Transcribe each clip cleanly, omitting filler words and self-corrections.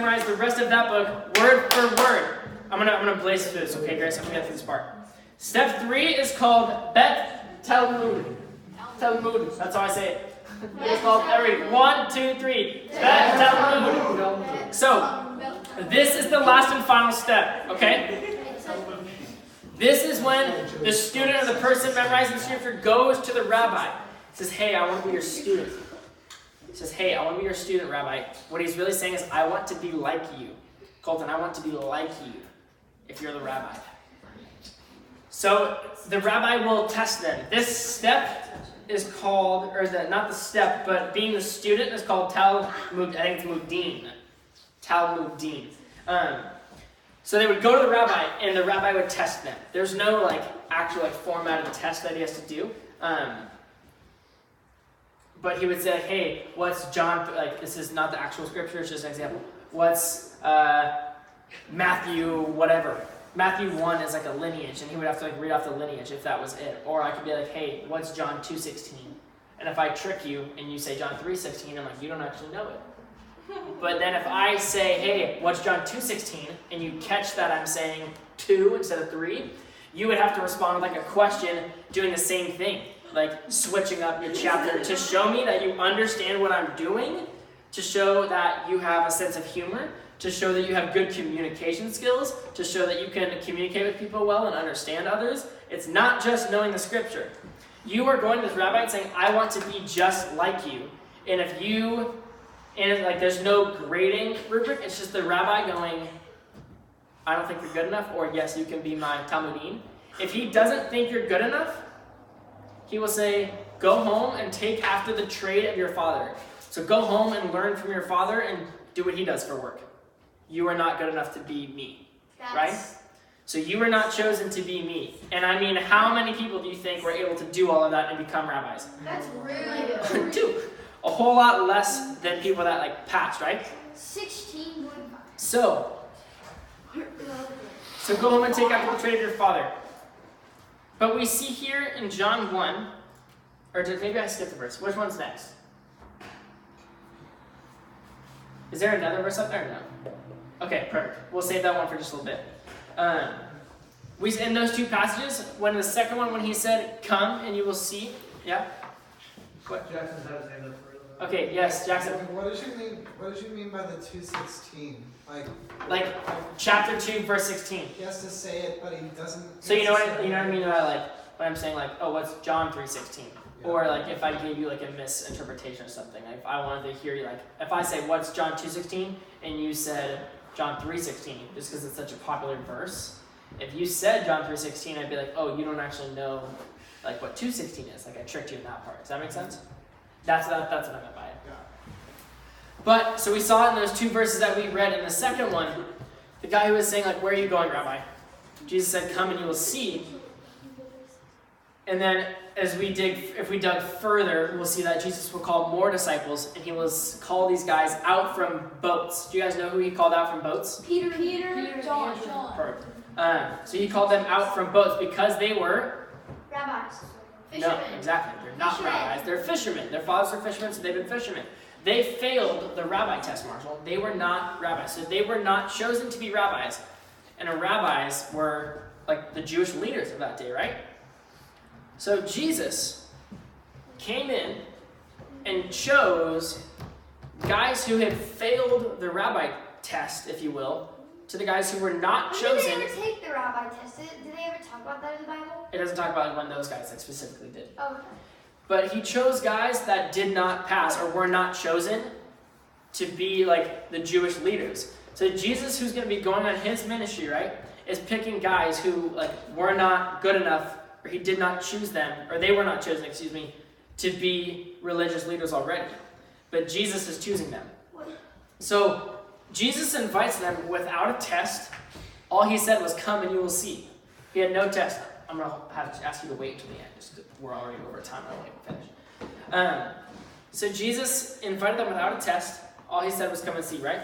memorize the rest of that book word for word. I'm gonna blaze through this, okay, Grace? I'm gonna get through this part. Step 3 is called Bet Talmud. Talmud. That's how I say it. It's called every 1, 2, 3. Bet Talmud. So this is the last and final step, okay? This is when the student or the person memorizing the scripture goes to the rabbi. Says, hey, I want to be your student. He says, hey, I want to be your student, Rabbi. What he's really saying is, I want to be like you. Colton, I want to be like you if you're the rabbi. So the rabbi will test them. This step is called, not the step, but being the student is called Talmud, I think it's Mudin. Talmudim. So they would go to the rabbi, and the rabbi would test them. There's no actual formatted test that he has to do. But he would say, hey, what's John, this is not the actual scripture, it's just an example. What's Matthew, whatever. Matthew 1 is a lineage, and he would have to read off the lineage if that was it. Or I could be hey, what's John 2:16? And if I trick you and you say John 3:16, I'm you don't actually know it. But then if I say, hey, what's John 2:16, and you catch that I'm saying 2 instead of 3, you would have to respond with a question doing the same thing. Switching up your chapter to show me that you understand what I'm doing, to show that you have a sense of humor, to show that you have good communication skills, to show that you can communicate with people well and understand others. It's not just knowing the scripture. You are going to this rabbi and saying, I want to be just like you. And if you, there's no grading rubric, it's just the rabbi going, I don't think you're good enough, or yes, you can be my Talmudim. If he doesn't think you're good enough, he will say, go home and take after the trade of your father. So go home and learn from your father and do what he does for work. You are not good enough to be me, right? So you are not chosen to be me. And I mean, how many people do you think were able to do all of that and become rabbis? That's really good. 2. A whole lot less than people that passed, right? 16.5. So go home and take after the trade of your father. But we see here in John 1, or maybe I skipped the verse. Which one's next? Is there another verse up there? No. Okay, perfect. We'll save that one for just a little bit. In those 2 passages, when the second one, when he said, come and you will see. Yeah? What? Jackson's had his hand up for a little bit. Okay, yes, Jackson. What did you mean by the 2:16? Chapter 2, verse 16. He has to say it, but he doesn't. So you know what I mean by when I'm saying oh, what's John 3:16? Yeah. Or if I gave you a misinterpretation or something. If I wanted to hear you if I say what's John 2:16 and you said John 3:16, just because it's such a popular verse. If you said John 3:16, I'd be oh, you don't actually know what 2:16 is. I tricked you in that part. Does that make sense? That's what I meant by it. Yeah. But, so we saw in those 2 verses that we read. In the second one, the guy who was saying, where are you going, Rabbi? Jesus said, come and you will see. And then, if we dug further, we'll see that Jesus will call more disciples, and he will call these guys out from boats. Do you guys know who he called out from boats? Peter, John. Perfect. So he called them out from boats because they were? Rabbis. No, Fishermen. exactly. They're not Fishermen. rabbis. They're fishermen. Their fathers are fishermen, so they've been fishermen. They failed the rabbi test, Marshall. They were not rabbis. So they were not chosen to be rabbis. And the rabbis were the Jewish leaders of that day, right? So Jesus came in and chose guys who had failed the rabbi test, if you will, to the guys who were not chosen. Did they ever take the rabbi test? Did they ever talk about that in the Bible? It doesn't talk about when those guys specifically did. Oh, okay. But he chose guys that did not pass or were not chosen to be the Jewish leaders. So Jesus, who's going to be going on his ministry, right, is picking guys who were not good enough, or he did not choose them, or they were not chosen, to be religious leaders already. But Jesus is choosing them. So Jesus invites them without a test. All he said was, come and you will see. He had no test. I'm going to have to ask you to wait until the end, just because we're already over time. I won't even finish. So Jesus invited them without a test. All he said was, come and see, right?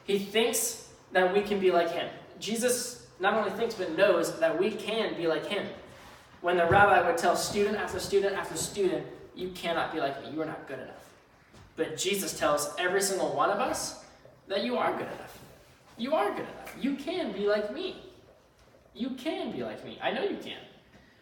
He thinks that we can be like him. Jesus not only thinks, but knows that we can be like him. When the rabbi would tell student after student after student, you cannot be like me. You are not good enough. But Jesus tells every single one of us that you are good enough. You are good enough. You can be like me. You can be like me. I know you can.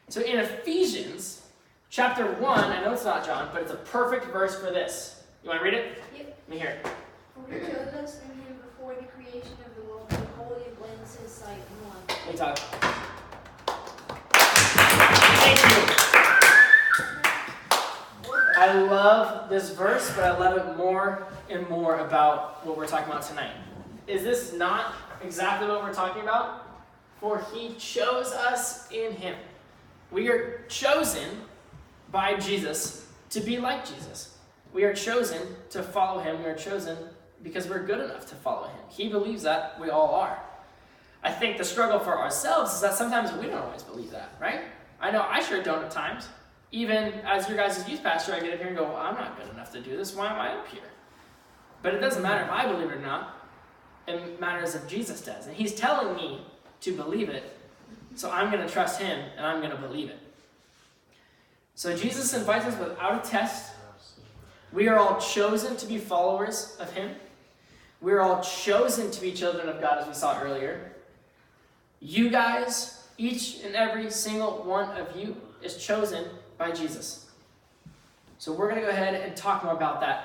So in Ephesians chapter 1, I know it's not John, but it's a perfect verse for this. You want to read it? Yep. Let me hear it. For he chose us in him before the creation of the world to be holy and blameless in his sight in love. Let me talk. Thank you. I love this verse, but I love it more and more about what we're talking about tonight. Is this not exactly what we're talking about? For he chose us in him. We are chosen by Jesus to be like Jesus. We are chosen to follow him. We are chosen because we're good enough to follow him. He believes that. We all are. I think the struggle for ourselves is that sometimes we don't always believe that, right? I know I sure don't at times. Even as your guys' youth pastor, I get up here and go, well, I'm not good enough to do this. Why am I up here? But it doesn't matter if I believe it or not. It matters if Jesus does. And he's telling me to believe it. So I'm going to trust him and I'm going to believe it. So Jesus invites us without a test. We are all chosen to be followers of him. We are all chosen to be children of God, as we saw earlier. You guys, each and every single one of you, is chosen by Jesus. So we're going to go ahead and talk more about that